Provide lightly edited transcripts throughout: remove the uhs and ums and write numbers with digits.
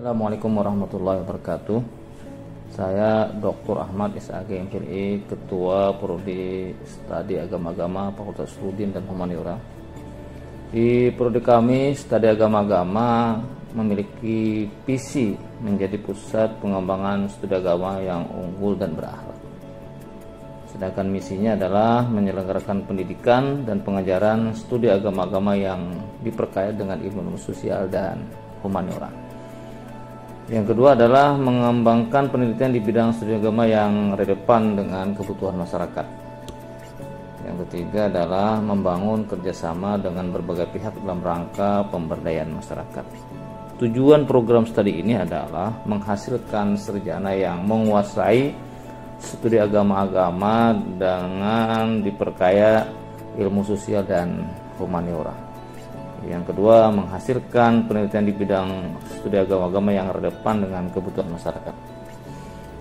Assalamualaikum warahmatullahi wabarakatuh. Saya Dr. Ahmad SAG MPLI, Ketua Prodi Studi Agama-Agama Fakultas Usuluddin dan Humaniora. Di prodi kami, Studi Agama-Agama memiliki visi menjadi pusat pengembangan studi agama yang unggul dan berakhlak. Sedangkan misinya adalah menyelenggarakan pendidikan dan pengajaran studi agama-agama yang diperkaya dengan ilmu sosial dan humaniora. Yang kedua adalah mengembangkan penelitian di bidang studi agama yang relevan dengan kebutuhan masyarakat. Yang ketiga adalah membangun kerjasama dengan berbagai pihak dalam rangka pemberdayaan masyarakat. Tujuan program studi ini adalah menghasilkan sarjana yang menguasai studi agama-agama dengan diperkaya ilmu sosial dan humaniora. Yang kedua, menghasilkan penelitian di bidang studi agama-agama yang relevan dengan kebutuhan masyarakat.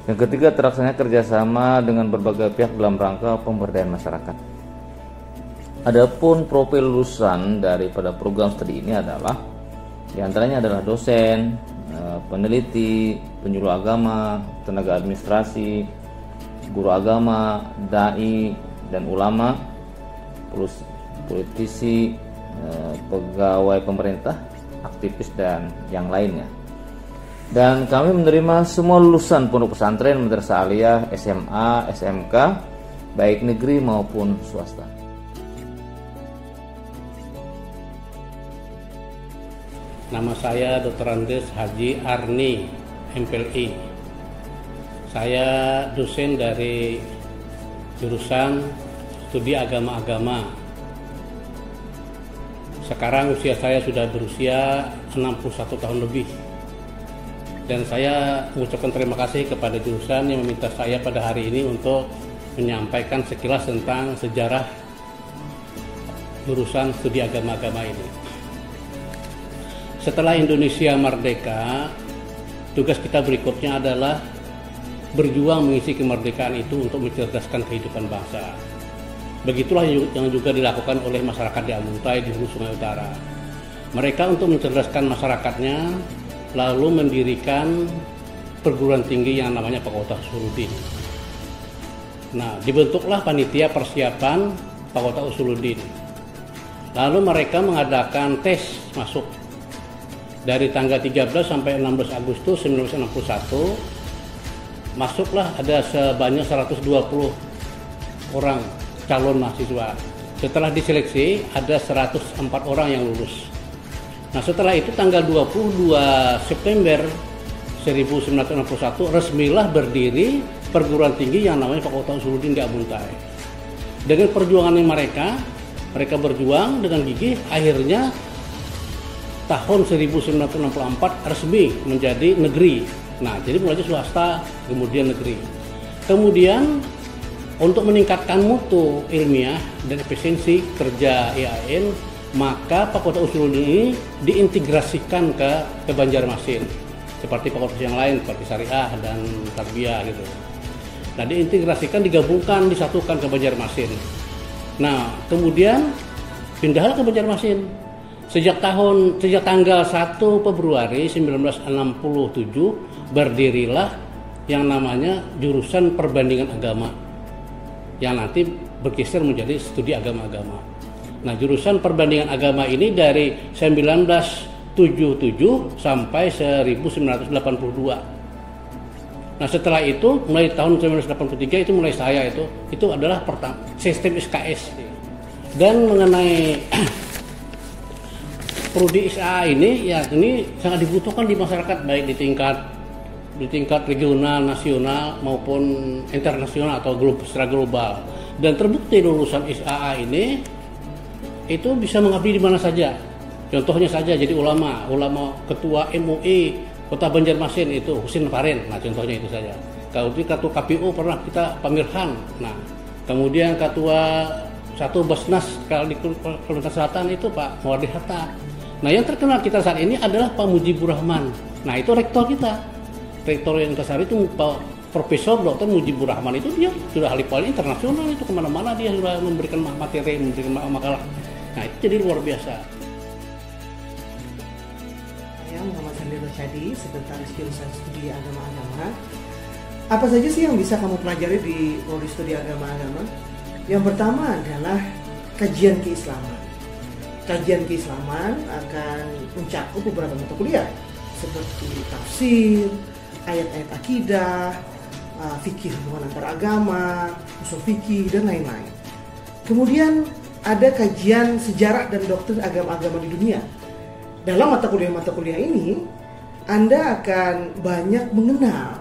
Yang ketiga, terlaksananya kerjasama dengan berbagai pihak dalam rangka pemberdayaan masyarakat. Adapun profil lulusan daripada program studi ini adalah diantaranya adalah dosen, peneliti, penyuluh agama, tenaga administrasi, guru agama, dai dan ulama, politisi, pegawai pemerintah, aktivis dan yang lainnya. Dan kami menerima semua lulusan pondok pesantren, madrasah aliyah, SMA, SMK, baik negeri maupun swasta. Nama saya Dr. Andes Haji Arni, MPLI. Saya dosen dari jurusan studi agama-agama. Sekarang usia saya sudah berusia 61 tahun lebih. Dan saya mengucapkan terima kasih kepada jurusan yang meminta saya pada hari ini untuk menyampaikan sekilas tentang sejarah jurusan studi agama-agama ini. Setelah Indonesia merdeka, tugas kita berikutnya adalah berjuang mengisi kemerdekaan itu untuk mencerdaskan kehidupan bangsa. Begitulah yang juga dilakukan oleh masyarakat di Amuntai di Hulu Sungai Utara. Mereka untuk mencerdaskan masyarakatnya lalu mendirikan perguruan tinggi yang namanya Fakultas Usuluddin. Nah, dibentuklah panitia persiapan Fakultas Usuluddin. Lalu mereka mengadakan tes masuk dari tanggal 13 sampai 16 Agustus 1961. Masuklah ada sebanyak 120 orang calon mahasiswa. Setelah diseleksi ada 104 orang yang lulus. Nah, setelah itu tanggal 22 September 1961 resmilah berdiri perguruan tinggi yang namanya Fakultas Usuluddin di Amuntai. Dengan perjuangan mereka berjuang dengan gigih, akhirnya tahun 1964 resmi menjadi negeri. Nah, jadi mulai swasta kemudian negeri. Kemudian untuk meningkatkan mutu ilmiah dan efisiensi kerja IAIN, maka Fakultas Usuluddin ini diintegrasikan ke Banjarmasin seperti fakultas yang lain seperti Syariah dan Tarbiyah gitu. Nah, diintegrasikan, digabungkan, disatukan ke Banjarmasin. Nah, kemudian pindahlah ke Banjarmasin. Sejak tanggal 1 Februari 1967 berdirilah yang namanya jurusan perbandingan agama, yang nanti berkisar menjadi studi agama-agama. Nah, jurusan perbandingan agama ini dari 1977 sampai 1982. Nah, setelah itu mulai tahun 1983 itu mulai saya itu adalah pertama sistem SKS. Dan mengenai prodi SAA ini, ya ini sangat dibutuhkan di masyarakat, baik di tingkat regional, nasional maupun internasional atau secara global. Dan terbukti lulusan SAA ini itu bisa mengabdi di mana saja. Contohnya saja jadi ulama ketua MUI Kota Banjarmasin itu Husin Farin. Nah, contohnya itu saja. Ketua KPU pernah kita Pamirhan. Nah, kemudian ketua satu Basnas kalau di Kalimantan Selatan itu Pak Mawardi Hatta. Nah, yang terkenal kita saat ini adalah Pak Mujibur Rahman. Nah, itu rektor kita. Rektor yang kasar itu Pak Profesor Dr. Mujibur Rahman, itu dia sudah ahli politik internasional, itu kemana-mana dia sudah memberikan materi, memberikan makalah. Nah, itu jadi luar biasa. Saya Muhammad Sandir Cadi, Sekretaris Jurusan Studi Agama-Agama. Apa saja sih yang bisa kamu pelajari di Prodi Studi Agama-Agama? Yang pertama adalah kajian keislaman. Kajian keislaman akan mencakup beberapa mata kuliah seperti tafsir, ayat-ayat akidah, fikih hubungan antar agama, usul fikih, dan lain-lain. Kemudian ada kajian sejarah dan doktrin agama-agama di dunia. Dalam mata kuliah ini, Anda akan banyak mengenal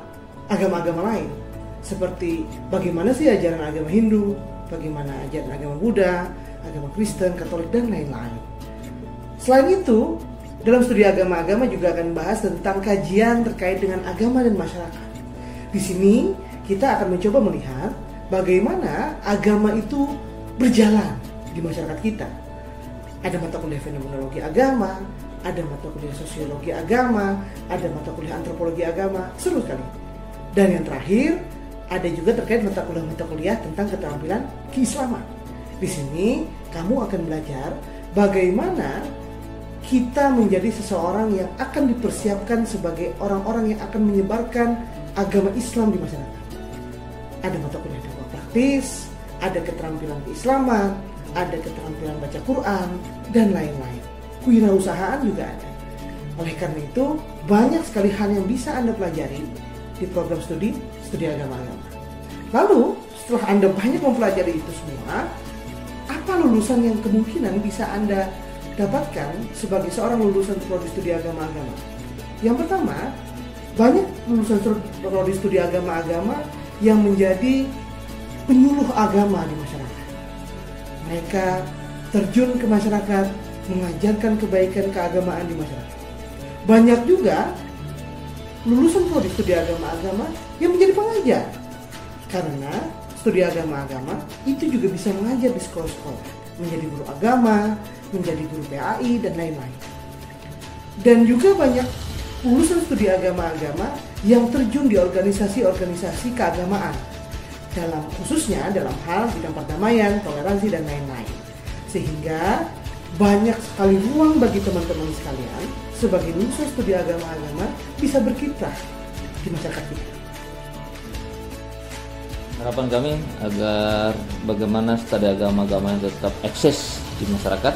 agama-agama lain, seperti bagaimana sih ajaran agama Hindu, bagaimana ajaran agama Buddha, agama Kristen, Katolik, dan lain-lain. Selain itu, dalam studi agama-agama juga akan bahas tentang kajian terkait dengan agama dan masyarakat. Di sini kita akan mencoba melihat bagaimana agama itu berjalan di masyarakat kita. Ada mata kuliah fenomenologi agama, ada mata kuliah sosiologi agama, ada mata kuliah antropologi agama, seru sekali. Dan yang terakhir, ada juga terkait mata kuliah tentang keterampilan keislaman. Di sini kamu akan belajar bagaimana kita menjadi seseorang yang akan dipersiapkan sebagai orang-orang yang akan menyebarkan agama Islam di masyarakat. Ada mata kuliah dakwah praktis, ada keterampilan keislaman, ada keterampilan baca Quran, dan lain-lain. Kewirausahaan juga ada. Oleh karena itu, banyak sekali hal yang bisa Anda pelajari di program studi agama-agama. Lalu, setelah Anda banyak mempelajari itu semua, apa lulusan yang kemungkinan bisa Anda dapatkan sebagai seorang lulusan prodi studi agama-agama? Yang pertama, banyak lulusan prodi studi agama-agama yang menjadi penyuluh agama di masyarakat. Mereka terjun ke masyarakat, mengajarkan kebaikan keagamaan di masyarakat. Banyak juga lulusan prodi studi agama-agama yang menjadi pengajar, karena studi agama-agama itu juga bisa mengajar di sekolah-sekolah, menjadi guru agama, menjadi guru PAI, dan lain-lain. Dan juga banyak lulusan studi agama-agama yang terjun di organisasi-organisasi keagamaan, khususnya dalam hal bidang perdamaian, toleransi, dan lain-lain. Sehingga banyak sekali ruang bagi teman-teman sekalian sebagai lulusan studi agama-agama bisa berkiprah di masyarakat kita. Harapan kami agar bagaimana studi agama-agama yang tetap eksis di masyarakat,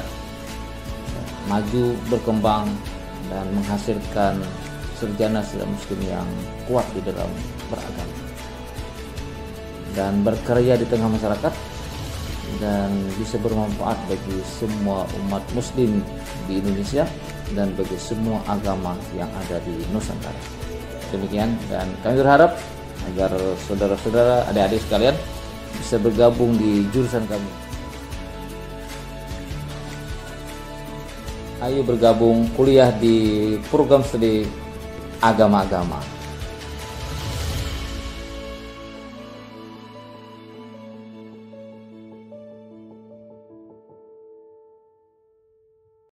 maju, berkembang, dan menghasilkan sarjana muslim yang kuat di dalam beragama dan berkarya di tengah masyarakat, dan bisa bermanfaat bagi semua umat muslim di Indonesia dan bagi semua agama yang ada di Nusantara. Demikian, dan kami berharap agar saudara-saudara, adik-adik sekalian bisa bergabung di jurusan kami. Ayo bergabung kuliah di program studi agama-agama.